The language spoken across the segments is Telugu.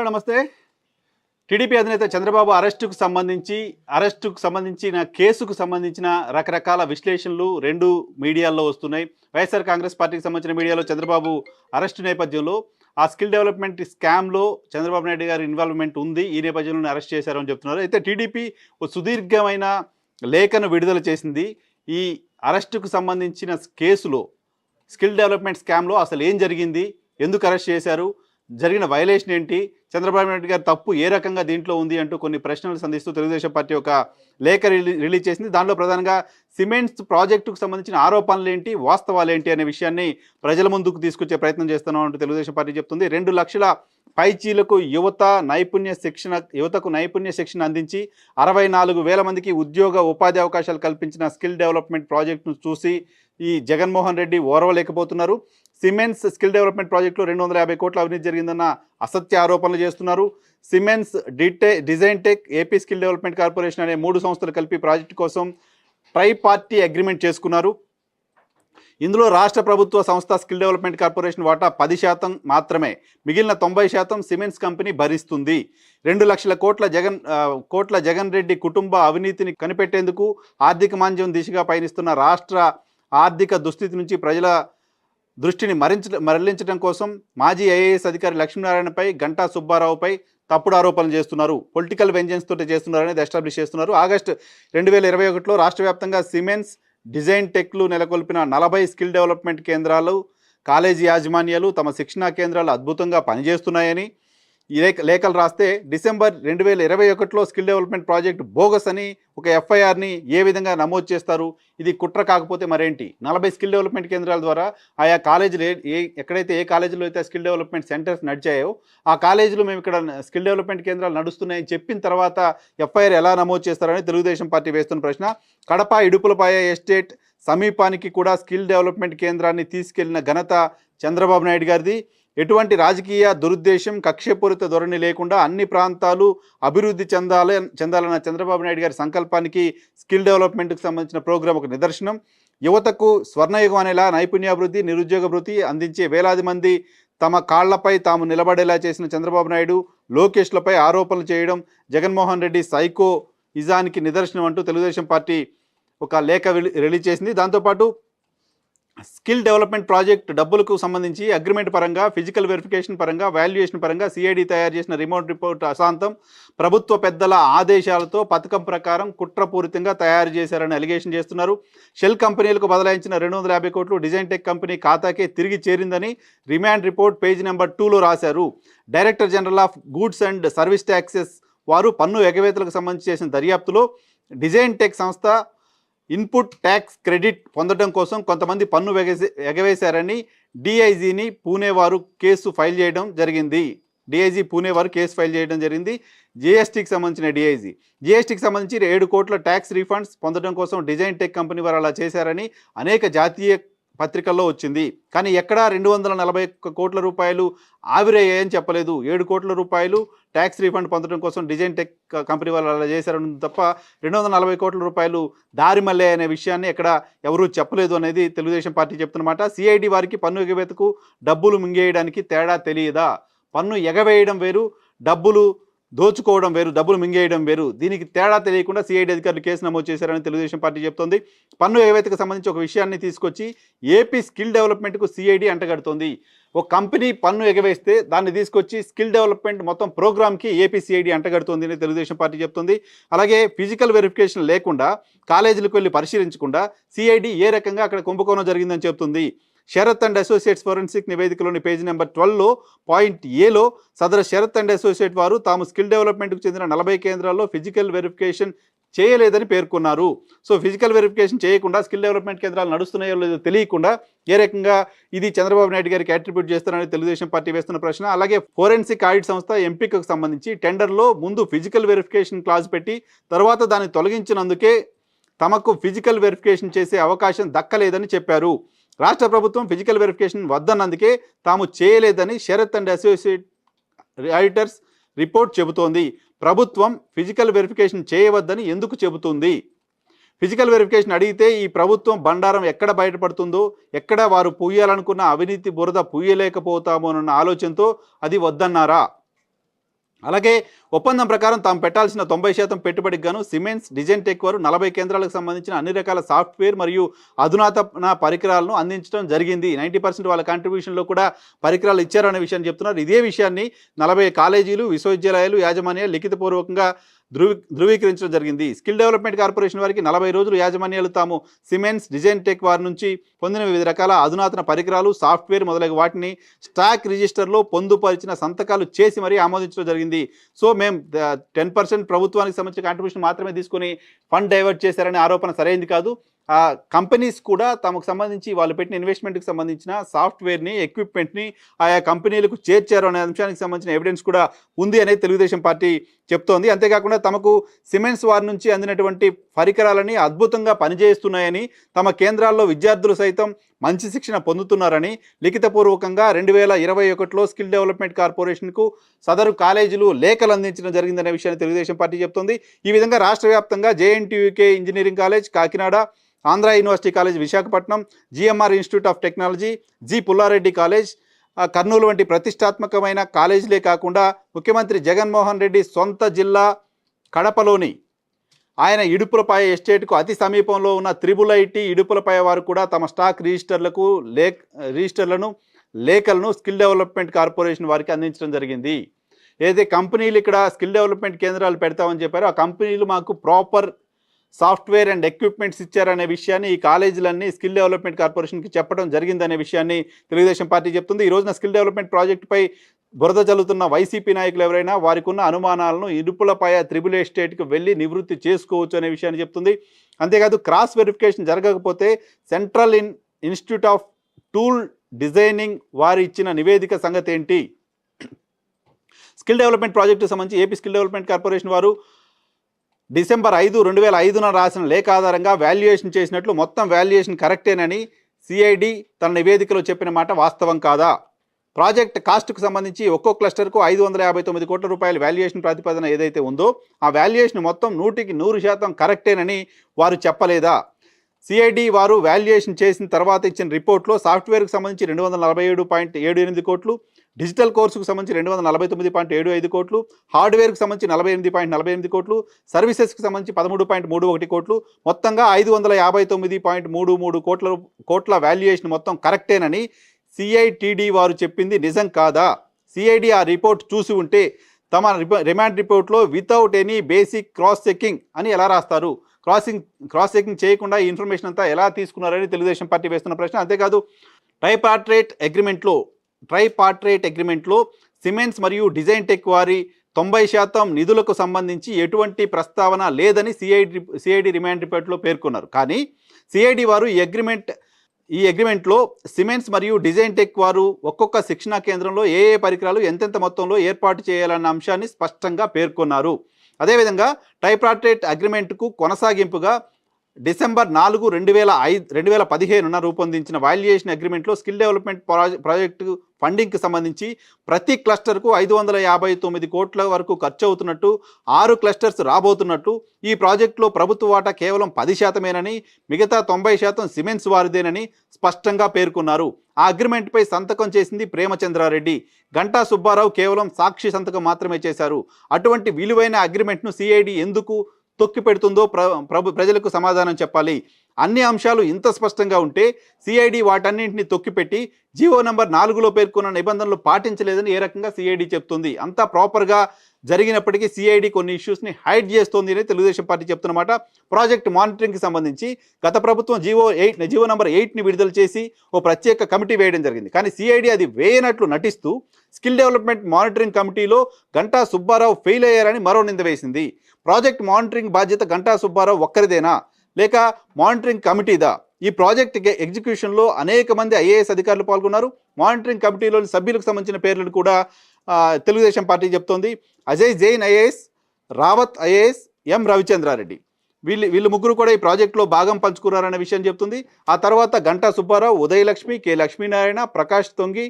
హలో నమస్తే. టీడీపీ అధినేత చంద్రబాబు అరెస్టుకు సంబంధించిన కేసుకు సంబంధించిన రకరకాల విశ్లేషణలు రెండు మీడియాల్లో వస్తున్నాయి. వైఎస్ఆర్ కాంగ్రెస్ పార్టీకి సంబంధించిన మీడియాలో చంద్రబాబు అరెస్టు నేపథ్యంలో ఆ స్కిల్ డెవలప్మెంట్ స్కామ్లో చంద్రబాబు నాయుడు గారి ఇన్వాల్వ్మెంట్ ఉంది, ఈ నేపథ్యంలో అరెస్ట్ చేశారని చెప్తున్నారు. అయితే టీడీపీ ఓ సుదీర్ఘమైన లేఖను విడుదల చేసింది. ఈ అరెస్టుకు సంబంధించిన కేసులో స్కిల్ డెవలప్మెంట్ స్కామ్లో అసలు ఏం జరిగింది, ఎందుకు అరెస్ట్ చేశారు, జరిగిన వైలేషన్ ఏంటి, చంద్రబాబు నాయుడు గారి తప్పు ఏ రకంగా దీంట్లో ఉంది అంటూ కొన్ని ప్రశ్నలు సంధిస్తూ తెలుగుదేశం పార్టీ ఒక లేఖ రిలీజ్ చేసింది. దానిలో ప్రధానంగా సిమెంట్స్ ప్రాజెక్టుకు సంబంధించిన ఆరోపణలు ఏంటి, వాస్తవాలు ఏంటి అనే విషయాన్ని ప్రజల ముందుకు తీసుకొచ్చే ప్రయత్నం చేస్తున్నాం అంటూ తెలుగుదేశం పార్టీ చెప్తుంది. 2 లక్షల పైచీలకు యువతకు నైపుణ్య శిక్షణ అందించి 64,000 మందికి ఉపాధి అవకాశాలు కల్పించిన స్కిల్ డెవలప్మెంట్ ప్రాజెక్టును చూసి ఈ జగన్మోహన్ రెడ్డి ఓర్వలేకపోతున్నారు. సిమెంట్స్ స్కిల్ డెవలప్మెంట్ ప్రాజెక్టులో 250 కోట్ల అవినీతి జరిగిందన్న అసత్య ఆరోపణలు చేస్తున్నారు. Siemens, design tech, AP skill development corporation అనే 3 సంస్థలు కలిపి ప్రాజెక్టు కోసం ట్రై పార్టీ అగ్రిమెంట్ చేసుకున్నారు. ఇందులో రాష్ట్ర ప్రభుత్వ సంస్థ స్కిల్ డెవలప్మెంట్ కార్పొరేషన్ వాటా 10% మాత్రమే, మిగిలిన 90% సిమెంట్స్ కంపెనీ భరిస్తుంది. 2 లక్షల కోట్ల జగన్ రెడ్డి కుటుంబ అవినీతిని కనిపెట్టేందుకు ఆర్థిక మాంద్యం దిశగా పయనిస్తున్న రాష్ట్ర ఆర్థిక దుస్థితి నుంచి ప్రజల దృష్టిని మరలించడం కోసం మాజీ ఐఏఎస్ అధికారి లక్ష్మీనారాయణపై, గంటా సుబ్బారావుపై తప్పుడు ఆరోపణలు చేస్తున్నారు. పొలిటికల్ వెంజెన్స్ తోటి చేస్తున్నారనేది ఎస్టాబ్లిష్ చేస్తున్నారు. ఆగస్టు 2021లో రాష్ట్ర వ్యాప్తంగా సిమెంట్స్, డిజైన్ టెక్లు నెలకొల్పిన 40 స్కిల్ డెవలప్మెంట్ కేంద్రాలు, కాలేజీ యాజమాన్యాలు తమ శిక్షణా కేంద్రాలు అద్భుతంగా పనిచేస్తున్నాయని ఈ లేఖలు రాస్తే, డిసెంబర్ 2021లో స్కిల్ డెవలప్మెంట్ ప్రాజెక్ట్ బోగస్ అని ఒక ఎఫ్ఐఆర్ని ఏ విధంగా నమోదు చేస్తారు? ఇది కుట్ర కాకపోతే మరేంటి? 40 స్కిల్ డెవలప్మెంట్ కేంద్రాల ద్వారా ఆయా కాలేజీలు ఎక్కడైతే ఏ కాలేజీలో అయితే స్కిల్ డెవలప్మెంట్ సెంటర్స్ నడిచాయో ఆ కాలేజీలో మేము ఇక్కడ స్కిల్ డెవలప్మెంట్ కేంద్రాలు నడుస్తున్నాయని చెప్పిన తర్వాత ఎఫ్ఐఆర్ ఎలా నమోదు చేస్తారని తెలుగుదేశం పార్టీ వేస్తున్న ప్రశ్న. కడప ఇడుపులపాయ ఎస్టేట్ సమీపానికి కూడా స్కిల్ డెవలప్మెంట్ కేంద్రాన్ని తీసుకెళ్లిన ఘనత చంద్రబాబు నాయుడు గారిది. ఎటువంటి రాజకీయ దురుద్దేశం, కక్షపూరిత ధోరణి లేకుండా అన్ని ప్రాంతాలు అభివృద్ధి చెందాలన్న చంద్రబాబు నాయుడు గారి సంకల్పానికి స్కిల్ డెవలప్మెంట్కి సంబంధించిన ప్రోగ్రాం ఒక నిదర్శనం. యువతకు స్వర్ణయుగం అనేలా నైపుణ్యాభివృద్ధి, నిరుద్యోగ భృతి అందించే వేలాది మంది తమ కాళ్లపై తాము నిలబడేలా చేసిన చంద్రబాబు నాయుడు, లోకేష్లపై ఆరోపణలు చేయడం జగన్మోహన్ రెడ్డి సైకో ఇజానికి నిదర్శనం అంటూ తెలుగుదేశం పార్టీ ఒక లేఖ రిలీజ్ చేసింది. దాంతోపాటు స్కిల్ డెవలప్మెంట్ ప్రాజెక్ట్ డబ్బులకు సంబంధించి అగ్రిమెంట్ పరంగా, ఫిజికల్ వెరిఫికేషన్ పరంగా, వాల్యుయేషన్ పరంగా సిఐడి తయారు చేసిన రిపోర్ట్ అశాంతం, ప్రభుత్వ పెద్దల ఆదేశాలతో పథకం ప్రకారం కుట్రపూరితంగా తయారు చేశారని అలిగేషన్ చేస్తున్నారు. షెల్ కంపెనీలకు బదలాయించిన 250 కోట్లు డిజైన్ టెక్ కంపెనీ ఖాతాకే తిరిగి చేరిందని రిమాండ్ రిపోర్ట్ పేజీ నెంబర్ 2లో రాశారు. Director general of goods and service taxes వారు పన్ను ఎగవేతలకు సంబంధించి చేసిన దర్యాప్తులో డిజైన్ టెక్ సంస్థ ఇన్పుట్ ట్యాక్స్ క్రెడిట్ పొందడం కోసం కొంతమంది పన్ను ఎగవేశారని డిఐజీ పూణే వారు కేసు ఫైల్ చేయడం జరిగింది. జిఎస్టీకి సంబంధించిన జిఎస్టీకి సంబంధించి 7 కోట్ల ట్యాక్స్ రీఫండ్స్ పొందడం కోసం డిజైన్ టెక్ కంపెనీ వారు అలా చేశారని అనేక జాతీయ పత్రికల్లో వచ్చింది. కానీ ఎక్కడా 241 కోట్ల రూపాయలు ఆవిరయ్యాయని చెప్పలేదు. 7 కోట్ల రూపాయలు ట్యాక్స్ రీఫండ్ పొందడం కోసం డిజైన్ టెక్ కంపెనీ వాళ్ళు అలా చేశారని తప్ప 240 కోట్ల రూపాయలు దారి మళ్ళే అనే విషయాన్ని ఎక్కడ ఎవరూ చెప్పలేదు అనేది తెలుగుదేశం పార్టీ చెప్తున్నమాట. సిఐడి వారికి పన్ను ఎగవేతకు డబ్బులు మింగేయడానికి తేడా తెలియదా? పన్ను ఎగవేయడం వేరు, డబ్బులు దోచుకోవడం వేరు, డబ్బులు మింగేయడం వేరు. దీనికి తేడా తెలియకుండా సిఐడి అధికారులు కేసు నమోదు చేశారని తెలుగుదేశం పార్టీ చెప్తోంది. పన్ను ఎగవేతకు సంబంధించి ఒక విషయాన్ని తీసుకొచ్చి ఏపీ స్కిల్ డెవలప్మెంట్కు సిఐడి అంటగడుతోంది. ఒక కంపెనీ పన్ను ఎగవేస్తే దాన్ని తీసుకొచ్చి స్కిల్ డెవలప్మెంట్ మొత్తం ప్రోగ్రామ్కి ఏపీ సిఐడి అంటగడుతోంది అని తెలుగుదేశం పార్టీ చెప్తుంది. అలాగే ఫిజికల్ వెరిఫికేషన్ లేకుండా, కాలేజీలకు వెళ్ళి పరిశీలించకుండా సిఐడి ఏ రకంగా అక్కడ కుంభకోణం జరిగిందని చెప్తుంది. శరత్ అండ్ అసోసియేట్స్ ఫోరెన్సిక్ నివేదికలోని పేజీ నెంబర్ 12లో పాయింట్ ఏలో సదరు శరత్ అండ్ అసోసియేట్ వారు తాము స్కిల్ డెవలప్మెంట్కు చెందిన 40 కేంద్రాల్లో ఫిజికల్ వెరిఫికేషన్ చేయలేదని పేర్కొన్నారు. సో ఫిజికల్ వెరిఫికేషన్ చేయకుండా స్కిల్ డెవలప్మెంట్ కేంద్రాలు నడుస్తున్నాయో లేదో తెలియకుండా ఏ రకంగా ఇది చంద్రబాబు నాయుడు గారికి అట్రిబ్యూట్ చేస్తారని తెలుగుదేశం పార్టీ వేస్తున్న ప్రశ్న. అలాగే ఫోరెన్సిక్ ఆడిట్ సంస్థ ఎంపికకు సంబంధించి టెండర్లో ముందు ఫిజికల్ వెరిఫికేషన్ క్లాజ్ పెట్టి తర్వాత దాన్ని తొలగించినందుకే తమకు ఫిజికల్ వెరిఫికేషన్ చేసే అవకాశం దక్కలేదని చెప్పారు. రాష్ట్ర ప్రభుత్వం ఫిజికల్ వెరిఫికేషన్ వద్దన్నందుకే తాము చేయలేదని Sharath and associate auditors report చెబుతోంది. ప్రభుత్వం ఫిజికల్ వెరిఫికేషన్ చేయవద్దని ఎందుకు చెబుతుంది? ఫిజికల్ వెరిఫికేషన్ అడిగితే ఈ ప్రభుత్వం బండారం ఎక్కడ బయటపడుతుందో, ఎక్కడ వారు పూయాలనుకున్న అవినీతి బురద పూయలేకపోతామోనన్న ఆలోచనతో అది వద్దన్నారా? అలాగే ఒప్పందం ప్రకారం తాము పెట్టాల్సిన 90% పెట్టుబడికి గాను సిమెంట్స్ డిజైన్ టెక్ వారు 40 కేంద్రాలకు సంబంధించిన అన్ని రకాల సాఫ్ట్వేర్ మరియు అధునాతన పరికరాలను అందించడం జరిగింది. 90% వాళ్ళ కాంట్రిబ్యూషన్లో కూడా పరికరాలు ఇచ్చారనే విషయాన్ని చెప్తున్నారు. ఇదే విషయాన్ని 40 కాలేజీలు, విశ్వవిద్యాలయాలు, యాజమాన్యాలు లిఖితపూర్వకంగా ధృవీకరించడం జరిగింది. స్కిల్ డెవలప్మెంట్ కార్పొరేషన్ వారికి 40 రోజులు యాజమాన్యాలు తాము సిమెంట్స్ డిజైన్ టెక్ వారి నుంచి పొందిన వివిధ రకాల అధునాతన పరికరాలు, సాఫ్ట్వేర్ మొదలగు వాటిని స్టాక్ రిజిస్టర్లో పొందుపరిచిన సంతకాలు చేసి మరీ ఆమోదించడం జరిగింది. సో మేము 10% ప్రభుత్వానికి సంబంధించిన కాంట్రిబ్యూషన్ మాత్రమే తీసుకుని ఫండ్ డైవర్ట్ చేశారనే ఆరోపణ సరైనది కాదు. కంపెనీస్ కూడా తమకు సంబంధించి వాళ్ళు పెట్టిన ఇన్వెస్ట్మెంట్కి సంబంధించిన సాఫ్ట్వేర్ని, ఎక్విప్మెంట్ని ఆయా కంపెనీలకు చేర్చారు అనే అంశానికి సంబంధించిన ఎవిడెన్స్ కూడా ఉంది అనేది తెలుగుదేశం పార్టీ చెప్తోంది. అంతేకాకుండా తమకు సిమెంట్స్ వారి నుంచి అందినటువంటి పరికరాలని అద్భుతంగా పనిచేస్తున్నాయని, తమ కేంద్రాల్లో విద్యార్థులు సైతం మంచి శిక్షణ పొందుతున్నారని లిఖితపూర్వకంగా 2021లో స్కిల్ డెవలప్మెంట్ కార్పొరేషన్కు సదరు కాలేజీలు లేఖలు అందించడం జరిగిందనే విషయాన్ని తెలుగుదేశం పార్టీ చెప్తోంది. ఈ విధంగా రాష్ట్ర వ్యాప్తంగా JNTUK engineering college Kakinada, Andhra university college Visakhapatnam, GMR institute of technology, G Pulla Reddy college Kurnool వంటి ప్రతిష్టాత్మకమైన కాలేజీలే కాకుండా ముఖ్యమంత్రి జగన్మోహన్ రెడ్డి సొంత జిల్లా కడపలోని ఆయన ఇడుపులపాయ ఎస్టేట్కు అతి సమీపంలో ఉన్న త్రిబుల్-IT ఇడుపులపాయ వారు కూడా తమ స్టాక్ రిజిస్టర్లను లేఖలను స్కిల్ డెవలప్మెంట్ కార్పొరేషన్ వారికి అందించడం జరిగింది. ఏదైతే కంపెనీలు ఇక్కడ స్కిల్ డెవలప్మెంట్ కేంద్రాలు పెడతామని చెప్పారో ఆ కంపెనీలు మాకు ప్రాపర్ సాఫ్ట్వేర్ అండ్ ఎక్విప్మెంట్స్ ఇచ్చారనే విషయాన్ని ఈ కాలేజీలన్నీ స్కిల్ డెవలప్మెంట్ కార్పొరేషన్కి చెప్పడం జరిగిందనే విషయాన్ని తెలుగుదేశం పార్టీ చెప్తుంది. ఈ రోజున స్కిల్ డెవలప్మెంట్ ప్రాజెక్టుపై బురద చల్లుతున్న వైసీపీ నాయకులు ఎవరైనా వారికి ఉన్న అనుమానాలను ఇడుపులపాయ త్రిబుల్ ఎస్టేట్కి వెళ్ళి నివృత్తి చేసుకోవచ్చు అనే విషయాన్ని చెప్తుంది. అంతేకాదు క్రాస్ వెరిఫికేషన్ జరగకపోతే central institute of tool designing వారు ఇచ్చిన నివేదిక సంగతి ఏంటి? స్కిల్ డెవలప్మెంట్ ప్రాజెక్టుకు సంబంధించి ఏపీ స్కిల్ డెవలప్మెంట్ కార్పొరేషన్ వారు డిసెంబర్ 5, 2005న రాసిన లేఖ ఆధారంగా వాల్యుయేషన్ చేసినట్లు మొత్తం వాల్యుయేషన్ కరెక్టేనని CID తన నివేదికలో చెప్పిన మాట వాస్తవం కాదా? ప్రాజెక్ట్ కాస్ట్కు సంబంధించి ఒక్కో క్లస్టర్కు 559 కోట్ల రూపాయల వాల్యుయేషన్ ప్రతిపాదన ఏదైతే ఉందో ఆ వాల్యుయేషన్ మొత్తం 100% కరెక్టేనని వారు చెప్పలేదా? CID వారు వాల్యుయేషన్ చేసిన తర్వాత ఇచ్చిన రిపోర్ట్లో సాఫ్ట్వేర్కు సంబంధించి 247.78 కోట్లు, డిజిటల్ కోర్సుకు సంబంధించి 249.75 కోట్లు, హార్డ్వేర్కు సంబంధించి 48.48 కోట్లు, సర్వీసెస్కి సంబంధించి 13.31 కోట్లు, మొత్తంగా 559.33 కోట్ల వాల్యుయేషన్ మొత్తం కరెక్టేనని CITD వారు చెప్పింది నిజం కాదా? CID ఆ రిపోర్ట్ చూసి ఉంటే తమ రిమాండ్ రిపోర్ట్లో without any basic cross checking అని ఎలా రాస్తారు? క్రాస్ చెకింగ్ చేయకుండా ఈ ఇన్ఫర్మేషన్ అంతా ఎలా తీసుకున్నారని తెలుగుదేశం పార్టీ వేస్తున్న ప్రశ్న. అంతేకాదు ట్రైపార్ట్రేట్ అగ్రిమెంట్లో సిమెంట్స్ మరియు డిజైన్ టెక్ వారి 90% నిధులకు సంబంధించి ఎటువంటి ప్రస్తావన లేదని CID రిమాండ్ రిపోర్ట్లో పేర్కొన్నారు. కానీ CID వారు ఈ అగ్రిమెంట్లో సిమెంట్స్ మరియు డిజైన్ టెక్ వారు ఒక్కొక్క శిక్షణా కేంద్రంలో ఏ పరికరాలు ఎంతెంత మొత్తంలో ఏర్పాటు చేయాలన్న అంశాన్ని స్పష్టంగా పేర్కొన్నారు. అదేవిధంగా ట్రైపార్ట్రేట్ అగ్రిమెంట్కు కొనసాగింపుగా డిసెంబర్ 4, 2015న రూపొందించిన వాల్యుయేషన్ అగ్రిమెంట్లో స్కిల్ డెవలప్మెంట్ ప్రాజెక్టు ఫండింగ్కి సంబంధించి ప్రతి క్లస్టర్కు 559 కోట్ల వరకు ఖర్చు అవుతున్నట్టు, 6 క్లస్టర్స్ రాబోతున్నట్టు, ఈ ప్రాజెక్టులో ప్రభుత్వ వాటా కేవలం 10%మేనని, మిగతా 90% సిమెంట్స్ వారిదేనని స్పష్టంగా పేర్కొన్నారు. ఆ అగ్రిమెంట్పై సంతకం చేసింది ప్రేమచంద్రారెడ్డి, గంటా సుబ్బారావు కేవలం సాక్షి సంతకం మాత్రమే చేశారు. అటువంటి విలువైన అగ్రిమెంట్ను CID ఎందుకు తొక్కి పెడుతుందో ప్రజలకు సమాధానం చెప్పాలి. అన్ని అంశాలు ఇంత స్పష్టంగా ఉంటే CID వాటన్నింటినీ తొక్కిపెట్టి జీవో నంబర్ 4లో పేర్కొన్న నిబంధనలు పాటించలేదని ఏ రకంగా CID చెప్తుంది? అంతా ప్రాపర్గా జరిగినప్పటికీ CID కొన్ని ఇష్యూస్ని హైడ్ చేస్తోంది అని తెలుగుదేశం పార్టీ చెప్తున్నమాట. ప్రాజెక్ట్ మానిటరింగ్కి సంబంధించి గత ప్రభుత్వం జీవో నంబర్ 8ని విడుదల చేసి ఓ ప్రత్యేక కమిటీ వేయడం జరిగింది. కానీ CID అది వేయనట్లు నటిస్తూ స్కిల్ డెవలప్మెంట్ మానిటరింగ్ కమిటీలో గంటా సుబ్బారావు ఫెయిల్ అయ్యారని మరో నింద వేసింది. ప్రాజెక్ట్ మానిటరింగ్ బాధ్యత గంటా సుబ్బారావు ఒక్కరిదేనా లేక మానిటరింగ్ కమిటీదా? ఈ ప్రాజెక్ట్ ఎగ్జిక్యూషన్లో అనేక మంది IAS అధికారులు పాల్గొన్నారు. మానిటరింగ్ కమిటీలోని సభ్యులకు సంబంధించిన పేర్లను కూడా తెలుగుదేశం పార్టీ చెప్తోంది. Ajay Jain IAS, Rawat IAS, M Ravichandra Reddy వీళ్ళు ముగ్గురు కూడా ఈ ప్రాజెక్టులో భాగం పంచుకున్నారనే విషయం చెప్తుంది. ఆ తర్వాత గంటా సుబ్బారావు, ఉదయలక్ష్మి, K లక్ష్మీనారాయణ, ప్రకాష్ తొంగి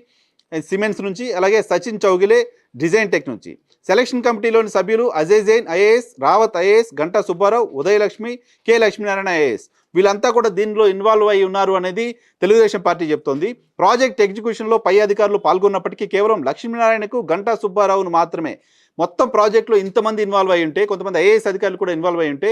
సిమెంట్స్ నుంచి, అలాగే సచిన్ చౌగిలే డిజైన్ టెక్ నుంచి. సెలక్షన్ కమిటీలోని సభ్యులు Ajay Jain IAS, Rawat IAS, Ganta Subbarao, Udayalakshmi, K Lakshminarayana IAS వీళ్ళంతా కూడా దీనిలో ఇన్వాల్వ్ అయి ఉన్నారు అనేది తెలుగుదేశం పార్టీ చెప్తోంది. ప్రాజెక్ట్ ఎగ్జిక్యూషన్లో పై అధికారులు పాల్గొన్నప్పటికీ కేవలం లక్ష్మీనారాయణకు, గంటా సుబ్బారావును మాత్రమే మొత్తం ప్రాజెక్టులో ఇంతమంది ఇన్వాల్వ్ అయి ఉంటే, కొంతమంది ఐఏఎస్ అధికారులు కూడా ఇన్వాల్వ్ అయి ఉంటే,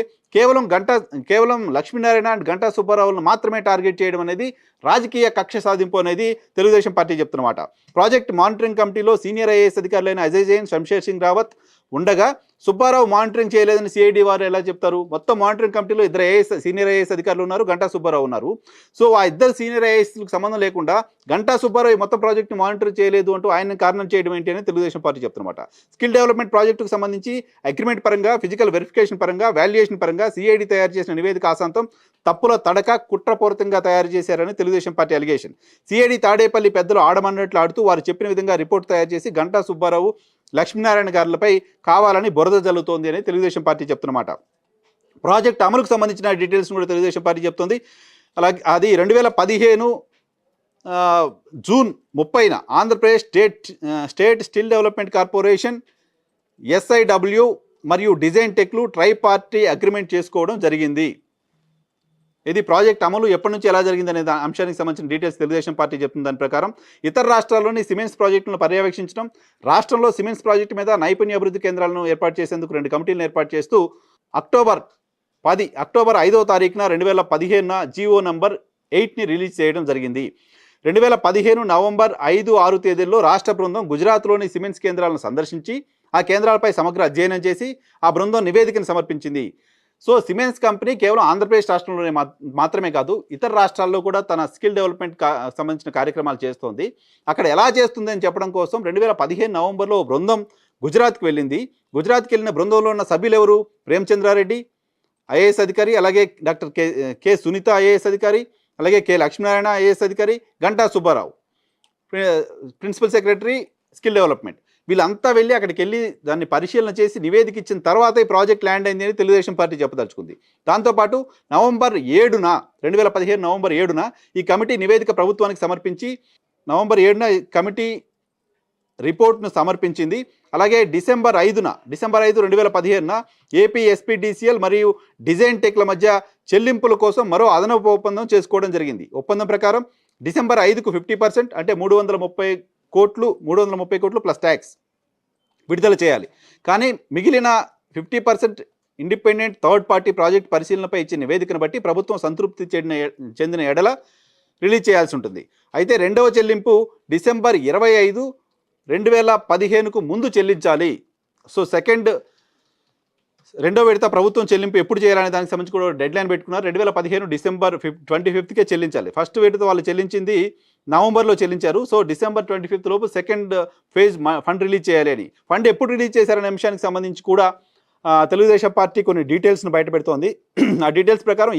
కేవలం లక్ష్మీనారాయణ అండ్ గంటా సుబ్బారావులను మాత్రమే టార్గెట్ చేయడం అనేది రాజకీయ కక్ష సాధింపు అనేది తెలుగుదేశం పార్టీ చెప్తున్నమాట. ప్రాజెక్ట్ మానిటరింగ్ కమిటీలో సీనియర్ ఐఏఎస్ అధికారులైన అజయ్ జైన్, శంషేర్ సింగ్ రావత్ ఉండగా సుబ్బారావు మానిటరింగ్ చేయలేదని సిఐడి వారు ఎలా చెప్తారు? మొత్తం మానిటరింగ్ కమిటీలో ఇద్దరు సీనియర్ ఐఏఎస్ అధికారులు ఉన్నారు, గంటా సుబ్బారావు ఉన్నారు. సో ఆ ఇద్దరు సీనియర్ ఐఏఎస్లకు సంబంధం లేకుండా గంటా సుబ్బారావు మొత్తం ప్రాజెక్ట్ని మానిటర్ చేయలేదు అంటూ ఆయన కారణం చేయడం ఏంటి అని తెలుగుదేశం పార్టీ చెప్తున్నమాట. స్కిల్ డెవలప్మెంట్ ప్రాజెక్టుకు సంబంధించి అగ్రిమెంట్ పరంగా, ఫిజికల్ వెరిఫికేషన్ పరంగా, వాల్యుయేషన్ పరంగా సిఐడి తయారు చేసిన నివేదిక ఆశాంతం తప్పుల తడక కుట్రపూరితంగా తయారు చేశారని Telugu Desam party allegation. CID Tadepalli పెద్దలు ఆడమన్నట్లు ఆడుతూ వారు చెప్పిన విధంగా రిపోర్ట్ తయారు చేసి గంటా సుబ్బారావు, లక్ష్మీనారాయణ గారులపై కావాలని బురద జల్లుతోంది అని తెలుగుదేశం పార్టీ చెప్తున్నమాట. ప్రాజెక్ట్ అమలుకు సంబంధించిన డీటెయిల్స్ కూడా తెలుగుదేశం పార్టీ చెప్తుంది. అలాగే అది 2015 జూన్ 30న Andhra Pradesh state skill development corporation, SIW మరియు డిజైన్ టెక్లు ట్రై పార్టీ అగ్రిమెంట్ చేసుకోవడం జరిగింది. ఇది ప్రాజెక్ట్ అమలు ఎప్పటి నుంచి ఎలా జరిగిందనే అంశానికి సంబంధించిన డీటెయిల్స్ తెలుగుదేశం పార్టీ చెప్తున్న దాని ప్రకారం ఇతర రాష్ట్రాల్లోని సిమెంట్స్ ప్రాజెక్టులను పర్యవేక్షించడం, రాష్ట్రంలో సిమెంట్స్ ప్రాజెక్టు మీద నైపుణ్య అభివృద్ధి కేంద్రాలను ఏర్పాటు చేసేందుకు 2 కమిటీలను ఏర్పాటు చేస్తూ అక్టోబర్ 5వ తారీఖున 2015 జీవో నంబర్ 8ని రిలీజ్ చేయడం జరిగింది. 2015 నవంబర్ 5, 6 తేదీల్లో రాష్ట్ర బృందం గుజరాత్లోని సిమెంట్స్ కేంద్రాలను సందర్శించి ఆ కేంద్రాలపై సమగ్ర అధ్యయనం చేసి ఆ బృందం నివేదికను సమర్పించింది. సో సిమెంట్స్ కంపెనీ కేవలం ఆంధ్రప్రదేశ్ రాష్ట్రంలోనే మాత్రమే కాదు, ఇతర రాష్ట్రాల్లో కూడా తన స్కిల్ డెవలప్మెంట్ సంబంధించిన కార్యక్రమాలు చేస్తోంది. అక్కడ ఎలా చేస్తుంది అని చెప్పడం కోసం 2015 నవంబర్లో బృందం గుజరాత్కి వెళ్ళింది. గుజరాత్కి వెళ్ళిన బృందంలో ఉన్న సభ్యులు ఎవరు? ప్రేమచంద్రారెడ్డి ఐఏఎస్ అధికారి, అలాగే డాక్టర్ కె సునీత ఐఏఎస్ అధికారి, అలాగే కె లక్ష్మీనారాయణ ఐఏఎస్ అధికారి, Ganta Subbarao principal secretary skill development. వీళ్ళంతా వెళ్ళి అక్కడికి వెళ్ళి దాన్ని పరిశీలన చేసి నివేదిక ఇచ్చిన తర్వాత ఈ ప్రాజెక్ట్ ల్యాండ్ అయింది అని తెలుగుదేశం పార్టీ చెప్పదలుచుకుంది. దాంతోపాటు 2015 నవంబర్ 7న ఈ కమిటీ నివేదిక ప్రభుత్వానికి సమర్పించి నవంబర్ 7న కమిటీ రిపోర్ట్ను సమర్పించింది. అలాగే డిసెంబర్ 5, 2015న ఏపీ SPDCL మరియు డిజైన్ టెక్ల మధ్య చెల్లింపుల కోసం మరో అదనపు ఒప్పందం చేసుకోవడం జరిగింది. ఒప్పందం ప్రకారం డిసెంబర్ 5కు 50% అంటే 330 కోట్లు ప్లస్ ట్యాక్స్ విడుదల చేయాలి. కానీ మిగిలిన 50% ఇండిపెండెంట్ థర్డ్ పార్టీ ప్రాజెక్ట్ పరిశీలనపై ఇచ్చిన నివేదికను బట్టి ప్రభుత్వం సంతృప్తి చెందిన ఎడల రిలీజ్ చేయాల్సి ఉంటుంది. అయితే రెండవ చెల్లింపు డిసెంబర్ 25, 2015కు ముందు చెల్లించాలి. సో రెండో విడత ప్రభుత్వం చెల్లింపు ఎప్పుడు చేయాలనే దానికి సంబంధించి కూడా డెడ్ లైన్ పెట్టుకున్నారు. 2015 డిసెంబర్ 25కే చెల్లించాలి. ఫస్ట్ విడత వాళ్ళు చెల్లించింది నవంబర్లో చెల్లించారు. సో డిసెంబర్ 25 లోపు సెకండ్ ఫేజ్ ఫండ్ రిలీజ్ చేయాలి అని. ఫండ్ ఎప్పుడు రిలీజ్ చేశారనే అంశానికి సంబంధించి కూడా తెలుగుదేశం పార్టీ కొన్ని డీటెయిల్స్ను బయటపెడుతోంది. ఆ డీటెయిల్స్ ప్రకారం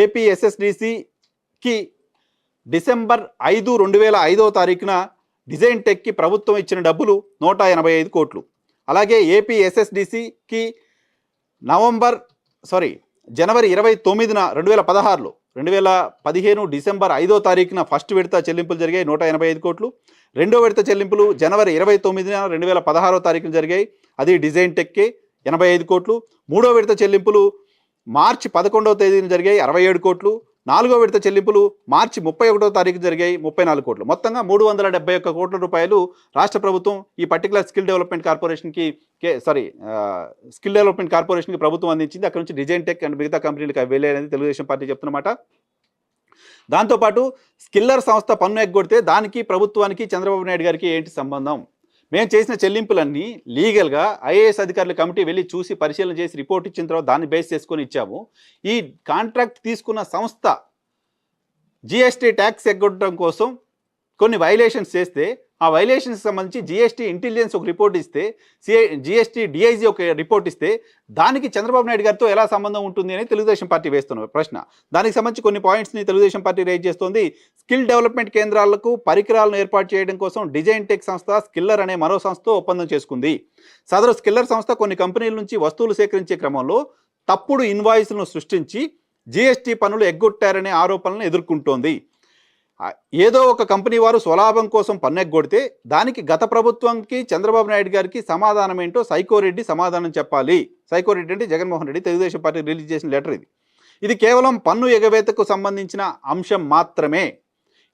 ఏపీ SSDCకి డిసెంబర్ 5, 2005వ తారీఖున డిజైన్ టెక్కి ప్రభుత్వం ఇచ్చిన డబ్బులు 185 కోట్లు. అలాగే ఏపీ SSDCకి జనవరి 29న 2016లో 2015 డిసెంబర్ 5వ తారీఖున ఫస్ట్ విడత చెల్లింపులు జరిగాయి 185 కోట్లు. రెండో విడత చెల్లింపులు జనవరి 29న 2016వ తారీఖున జరిగాయి, అది డిజైన్ టెక్కే 85 కోట్లు. మూడో విడత చెల్లింపులు మార్చి 11వ తేదీన జరిగాయి 67 కోట్లు. నాలుగో విడత చెల్లింపులు మార్చి 31వ తారీఖు జరిగాయి 34 కోట్లు. మొత్తంగా 371 కోట్ల రూపాయలు రాష్ట్ర ప్రభుత్వం ఈ పర్టికులర్ స్కిల్ డెవలప్మెంట్ కార్పొరేషన్కి ప్రభుత్వం అందించింది. అక్కడ నుంచి డిజైన్ టెక్ అండ్ మిగతా కంపెనీలకు వెళ్ళేది తెలుగుదేశం పార్టీ చెప్తున్నమాట. దాంతోపాటు స్కిల్లర్ సంస్థ పన్ను ఎగ్గొడితే దానికి ప్రభుత్వానికి చంద్రబాబు నాయుడు గారికి ఏంటి సంబంధం? మేము చేసిన చెల్లింపులన్నీ లీగల్గా ఐఏఎస్ అధికారుల కమిటీ వెళ్ళి చూసి పరిశీలన చేసి రిపోర్ట్ ఇచ్చిన తర్వాత దాన్ని బేస్ చేసుకొని ఇచ్చాము. ఈ కాంట్రాక్ట్ తీసుకున్న సంస్థ GST ట్యాక్స్ ఎగ్గొట్టడం కోసం కొన్ని వైలేషన్స్ చేస్తే ఆ వైలేషన్స్ సంబంధించి GST ఇంటెలిజెన్స్ ఒక రిపోర్ట్ ఇస్తే, GST DIG ఒక రిపోర్ట్ ఇస్తే దానికి చంద్రబాబు నాయుడు గారితో ఎలా సంబంధం ఉంటుంది అని తెలుగుదేశం పార్టీ వేస్తున్న ప్రశ్న. దానికి సంబంధించి కొన్ని పాయింట్స్ని తెలుగుదేశం పార్టీ రైజ్ చేస్తోంది. స్కిల్ డెవలప్మెంట్ కేంద్రాలకు పరికరాలను ఏర్పాటు చేయడం కోసం డిజైన్ టెక్ సంస్థ స్కిల్లర్ అనే మరో సంస్థతో ఒప్పందం చేసుకుంది. సదరు స్కిల్లర్ సంస్థ కొన్ని కంపెనీల నుంచి వస్తువులు సేకరించే క్రమంలో తప్పుడు ఇన్వాయిస్లను సృష్టించి GST పన్నులు ఎగ్గొట్టారనే ఆరోపణలను ఎదుర్కొంటోంది. ఏదో ఒక కంపెనీ వారు స్వలాభం కోసం పన్ను ఎగ్గొడితే దానికి గత ప్రభుత్వంకి చంద్రబాబు నాయుడు గారికి సమాధానం ఏంటో సైకోరెడ్డి సమాధానం చెప్పాలి. సైకోరెడ్డి అంటే జగన్మోహన్ రెడ్డి, తెలుగుదేశం పార్టీ రిలీజ్ చేసిన లెటర్ ఇది కేవలం పన్ను ఎగవేతకు సంబంధించిన అంశం మాత్రమే.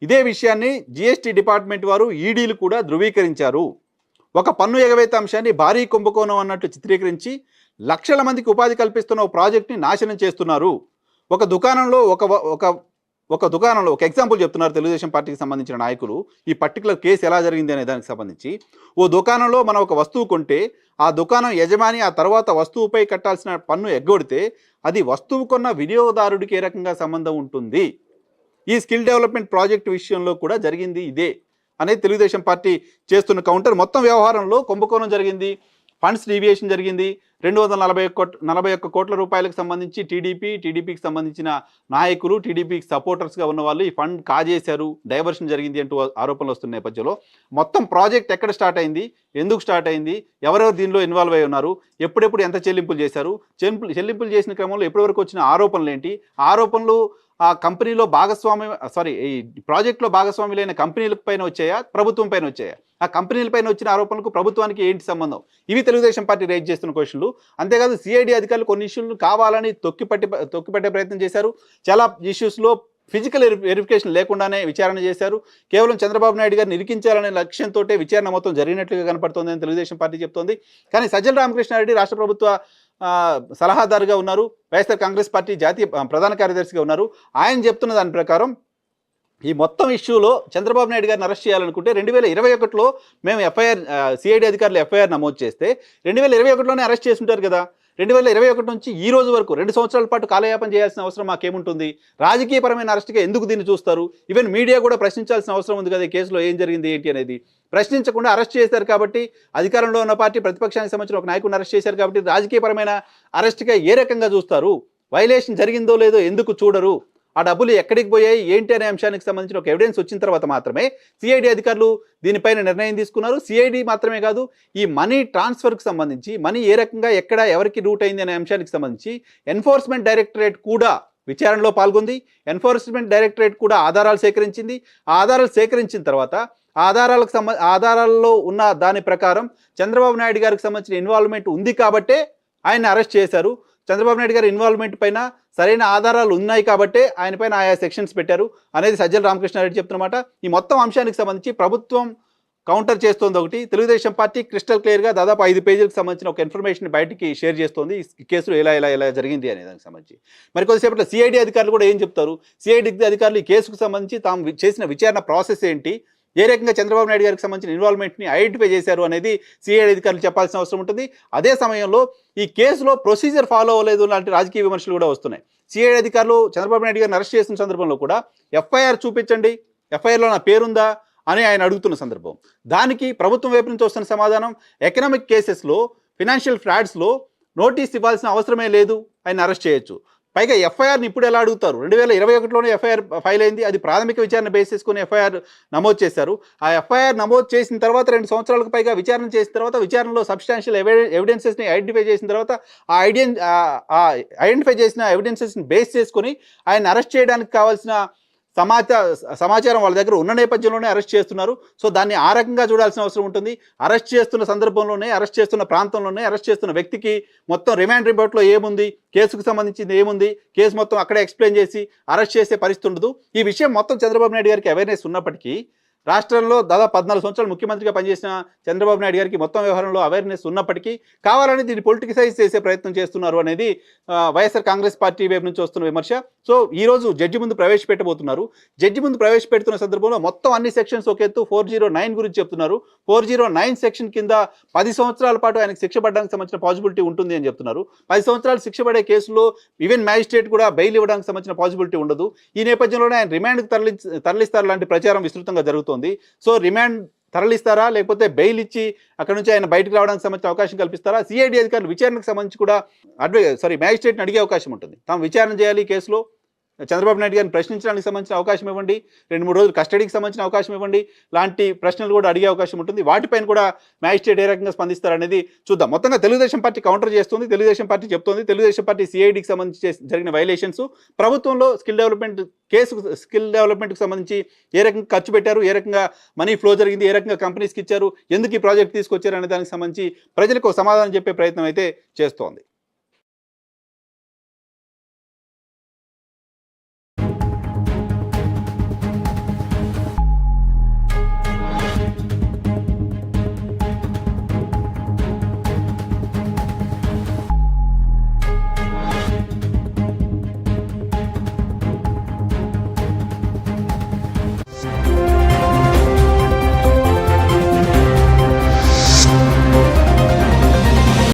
ఇదే విషయాన్ని GST డిపార్ట్మెంట్ వారు ఈడీలు కూడా ధృవీకరించారు. ఒక పన్ను ఎగవేత అంశాన్ని భారీ కుంభకోణం అన్నట్టు చిత్రీకరించి లక్షల మందికి ఉపాధి కల్పిస్తున్న ఒక ప్రాజెక్ట్ని నాశనం చేస్తున్నారు. ఒక దుకాణంలో ఒక దుకాణంలో ఒక ఎగ్జాంపుల్ చెప్తున్నారు తెలుగుదేశం పార్టీకి సంబంధించిన నాయకులు. ఈ పర్టికులర్ కేసు ఎలా జరిగింది అనే దానికి సంబంధించి, ఓ దుకాణంలో మనం ఒక వస్తువు కొంటే ఆ దుకాణం యజమాని ఆ తర్వాత వస్తువుపై కట్టాల్సిన పన్ను ఎగ్గొడితే అది వస్తువు కొన్న వినియోగదారుడికి ఏ రకంగా సంబంధం ఉంటుంది? ఈ స్కిల్ డెవలప్మెంట్ ప్రాజెక్ట్ విషయంలో కూడా జరిగింది ఇదే అనేది తెలుగుదేశం పార్టీ చేస్తున్న కౌంటర్. మొత్తం వ్యవహారంలో కుంభకోణం జరిగింది, ఫండ్స్ డీవియేషన్ జరిగింది. 241 కోట్ల రూపాయలకు సంబంధించి టీడీపీకి సంబంధించిన నాయకులు, టీడీపీకి సపోర్టర్స్గా ఉన్న వాళ్ళు ఈ ఫండ్ కాజేశారు, డైవర్షన్ జరిగింది అంటూ ఆరోపణలు వస్తున్న నేపథ్యంలో మొత్తం ప్రాజెక్ట్ ఎక్కడ స్టార్ట్ అయింది, ఎందుకు స్టార్ట్ అయింది, ఎవరెవరు దీనిలో ఇన్వాల్వ్ అయి ఉన్నారు, ఎప్పుడెప్పుడు ఎంత చెల్లింపులు చేశారు, చెల్లింపులు చేసిన క్రమంలో ఎప్పటివరకు వచ్చిన ఆరోపణలు ఏంటి, ఆరోపణలు ఆ కంపెనీలో ఈ ప్రాజెక్టులో భాగస్వాములైన కంపెనీల పైన వచ్చాయా, ప్రభుత్వం పైన వచ్చాయా, ఆ కంపెనీల పైన వచ్చిన ఆరోపణలకు ప్రభుత్వానికి ఏంటి సంబంధం? ఇవి తెలుగుదేశం పార్టీ రేజ్ చేస్తున్న క్వశ్చన్లు. అంతేకాదు సిఐడి అధికారులు కొన్ని ఇష్యూలను కావాలని తొక్కిపట్టే ప్రయత్నం చేశారు. చాలా ఇష్యూస్లో ఫిజికల్ వెరిఫికేషన్ లేకుండానే విచారణ చేశారు. కేవలం చంద్రబాబు నాయుడు గారిని ఇరికించాలనే లక్ష్యంతో విచారణ మొత్తం జరిగినట్లుగా కనపడుతోందని తెలుగుదేశం పార్టీ చెప్తోంది. కానీ సజ్జల రామకృష్ణారెడ్డి రాష్ట్ర ప్రభుత్వ సలహాదారుగా ఉన్నారు, వైఎస్ఆర్ కాంగ్రెస్ పార్టీ జాతీయ ప్రధాన కార్యదర్శిగా ఉన్నారు. ఆయన చెప్తున్న దాని ప్రకారం ఈ మొత్తం ఇష్యూలో చంద్రబాబు నాయుడు గారిని అరెస్ట్ చేయాలనుకుంటే 2021లో మేము సిఐడి అధికారులు ఎఫ్ఐఆర్ నమోదు చేస్తే 2021లోనే అరెస్ట్ చేసి ఉంటారు కదా. 2021 నుంచి ఈ రోజు వరకు 2 సంవత్సరాల పాటు కాలయాపన చేయాల్సిన అవసరం మాకేముంటుంది? రాజకీయపరమైన అరెస్ట్గా ఎందుకు దీన్ని చూస్తారు? ఈవెన్ మీడియా కూడా ప్రశ్నించాల్సిన అవసరం ఉంది కదా, ఈ కేసులో ఏం జరిగింది ఏంటి అనేది. ప్రశ్నించకుండా అరెస్ట్ చేశారు కాబట్టి, అధికారంలో ఉన్న పార్టీ ప్రతిపక్షానికి సంబంధించిన ఒక నాయకుడిని అరెస్ట్ చేశారు కాబట్టి రాజకీయపరమైన అరెస్ట్గా ఏ రకంగా చూస్తారు? వైలేషన్ జరిగిందో లేదో ఎందుకు చూడరు? ఆ డబ్బులు ఎక్కడికి పోయాయి ఏంటి అనే అంశానికి సంబంధించిన ఒక ఎవిడెన్స్ వచ్చిన తర్వాత మాత్రమే సిఐడి అధికారులు దీనిపైన నిర్ణయం తీసుకున్నారు. సిఐడి మాత్రమే కాదు, ఈ మనీ ట్రాన్స్ఫర్కి సంబంధించి మనీ ఏ రకంగా ఎక్కడ ఎవరికి రూట్ అయింది అనే అంశానికి సంబంధించి ఎన్ఫోర్స్మెంట్ డైరెక్టరేట్ కూడా విచారణలో పాల్గొంది. ఎన్ఫోర్స్మెంట్ డైరెక్టరేట్ కూడా ఆధారాలు సేకరించింది. ఆ ఆధారాలు సేకరించిన తర్వాత ఆధారాల్లో ఉన్న దాని ప్రకారం చంద్రబాబు నాయుడు గారికి సంబంధించిన ఇన్వాల్వ్మెంట్ ఉంది కాబట్టే ఆయన అరెస్ట్ చేశారు. చంద్రబాబు నాయుడు గారి ఇన్వాల్వ్మెంట్ పైన సరైన ఆధారాలు ఉన్నాయి కాబట్టే ఆయన పైన ఆయా సెక్షన్స్ పెట్టారు అనేది సజ్జల రామకృష్ణారెడ్డి చెప్తున్నమాట. ఈ మొత్తం అంశానికి సంబంధించి ప్రభుత్వం కౌంటర్ చేస్తోంది ఒకటి, తెలుగుదేశం పార్టీ క్రిస్టల్ క్లియర్గా దాదాపు 5 పేజీలకు సంబంధించిన ఒక ఇన్ఫర్మేషన్ బయటికి షేర్ చేస్తోంది ఈ కేసులో ఎలా జరిగింది అనే దానికి సంబంధించి. మరి కొద్దిసేపట్లో సిఐడి అధికారులు కూడా ఏం చెప్తారు, సిఐడి అధికారులు ఈ కేసుకు సంబంధించి తాము చేసిన విచారణ ప్రాసెస్ ఏంటి, ఏ రకంగా చంద్రబాబు నాయుడు గారికి సంబంధించిన ఇన్వాల్వ్మెంట్ని ఐడెంటిఫై చేశారు అనేది సిఐడి అధికారులు చెప్పాల్సిన అవసరం ఉంటుంది. అదే సమయంలో ఈ కేసులో ప్రొసీజర్ ఫాలో అవ్వలేదు లాంటి రాజకీయ విమర్శలు కూడా వస్తున్నాయి. సిఐడి అధికారులు చంద్రబాబు నాయుడు గారిని అరెస్ట్ చేసిన సందర్భంలో కూడా ఎఫ్ఐఆర్ చూపించండి, ఎఫ్ఐఆర్లో నా పేరుందా అని ఆయన అడుగుతున్న సందర్భం. దానికి ప్రభుత్వం వైపు నుంచి వస్తున్న సమాధానం, ఎకనామిక్ కేసెస్లో, ఫినాన్షియల్ ఫ్రాడ్స్లో నోటీస్ ఇవ్వాల్సిన అవసరమే లేదు, ఆయన అరెస్ట్ చేయొచ్చు. పైగా ఎఫ్ఐఆర్ని ఇప్పుడు ఎలా అడుగుతారు? 2021లోనే ఎఫ్ఐఆర్ ఫైల్ అయింది, అది ప్రాథమిక విచారణ బేస్ చేసుకుని ఎఫ్ఐఆర్ నమోదు చేశారు. ఆ ఎఫ్ఐఆర్ నమోదు చేసిన తర్వాత 2 సంవత్సరాలకు పైగా విచారణ చేసిన తర్వాత, విచారణలో సబ్స్టాన్షియల్ ఎవిడెన్సెస్ని ఐడెంటిఫై చేసిన తర్వాత, ఐడెంటిఫై చేసిన ఎవిడెన్సెస్ని బేస్ చేసుకొని ఆయన అరెస్ట్ చేయడానికి కావాల్సిన సమాచారం వాళ్ళ దగ్గర ఉన్న నేపథ్యంలోనే అరెస్ట్ చేస్తున్నారు. సో దాన్ని ఆ రకంగా చూడాల్సిన అవసరం ఉంటుంది. అరెస్ట్ చేస్తున్న సందర్భంలోనే, అరెస్ట్ చేస్తున్న ప్రాంతంలోనే, అరెస్ట్ చేస్తున్న వ్యక్తికి మొత్తం రిమాండ్ రిపోర్ట్లో ఏముంది, కేసుకు సంబంధించింది ఏముంది, కేసు మొత్తం అక్కడే ఎక్స్ప్లెయిన్ చేసి అరెస్ట్ చేసే పరిస్థితి ఉండదు. ఈ విషయం మొత్తం చంద్రబాబు నాయుడు గారికి అవేర్నెస్ ఉన్నప్పటికీ, రాష్ట్రంలో దాదాపు 14 సంవత్సరాలు ముఖ్యమంత్రిగా పనిచేసిన చంద్రబాబు నాయుడు గారికి మొత్తం వ్యవహారంలో అవేర్నెస్ ఉన్నప్పటికీ కావాలని దీన్ని పొలిటికసైజ్ చేసే ప్రయత్నం చేస్తున్నారు అనేది వైఎస్ఆర్ కాంగ్రెస్ పార్టీ వైపు నుంచి వస్తున్న విమర్శ. సో ఈరోజు జడ్జి ముందు ప్రవేశపెట్టబోతున్నారు. జడ్జి ముందు ప్రవేశపెడుతున్న సందర్భంలో మొత్తం అన్ని సెక్షన్స్ ఒక ఎత్తు, 409 గురించి చెప్తున్నారు. 409 సెక్షన్ కింద 10 సంవత్సరాల పాటు ఆయనకు శిక్ష పడడానికి సంబంధించిన పాసిబిలిటీ ఉంటుంది అని చెప్తున్నారు. 10 సంవత్సరాలు శిక్ష పడే కేసులో ఈవెన్ మ్యాజిస్ట్రేట్ కూడా బెయిల్ ఇవ్వడానికి సంబంధించిన పాసిబిలిటీ ఉండదు. ఈ నేపథ్యంలోనే ఆయన రిమాండ్కి తరలిస్తారు లాంటి ప్రచారం విస్తృతంగా జరుగుతుంది. సో రిమాండ్ తరలిస్తారా, లేకపోతే బెయిల్ ఇచ్చి అక్కడ నుంచి ఆయన బయటకు రావడానికి సంబంధించిన అవకాశం కల్పిస్తారా? సిఐడి అధికారులు విచారణకు సంబంధించి కూడా మ్యాజిస్ట్రేట్ని అడిగే అవకాశం ఉంటుంది. తాము విచారణ చేయాలి, కేసులో చంద్రబాబు నాయుడు గారిని ప్రశ్నించడానికి సంబంధించిన అవకాశం ఇవ్వండి, 2-3 రోజులు కస్టడీకి సంబంధించిన అవకాశం ఇవ్వండి లాంటి ప్రశ్నలు కూడా అడిగే అవకాశం ఉంటుంది. వాటిపైన కూడా మ్యాజిస్ట్రేట్ ఏ రకంగా స్పందిస్తారనేది చూద్దాం. మొత్తంగా తెలుగుదేశం పార్టీ కౌంటర్ చేస్తుంది. తెలుగుదేశం పార్టీ చెప్తోంది, తెలుగుదేశం పార్టీ సిఐడికి సంబంధించి జరిగిన వైలేషన్స్, ప్రభుత్వంలో స్కిల్ డెవలప్మెంట్కి సంబంధించి ఏ రకంగా ఖర్చు పెట్టారు, ఏ రకంగా మనీ ఫ్లో జరిగింది, ఏ రకంగా కంపెనీస్కి ఇచ్చారు, ఎందుకు ఈ ప్రాజెక్ట్ తీసుకొచ్చారు అనే దానికి సంబంధించి ప్రజలకు సమాధానం చెప్పే ప్రయత్నం అయితే చేస్తోంది.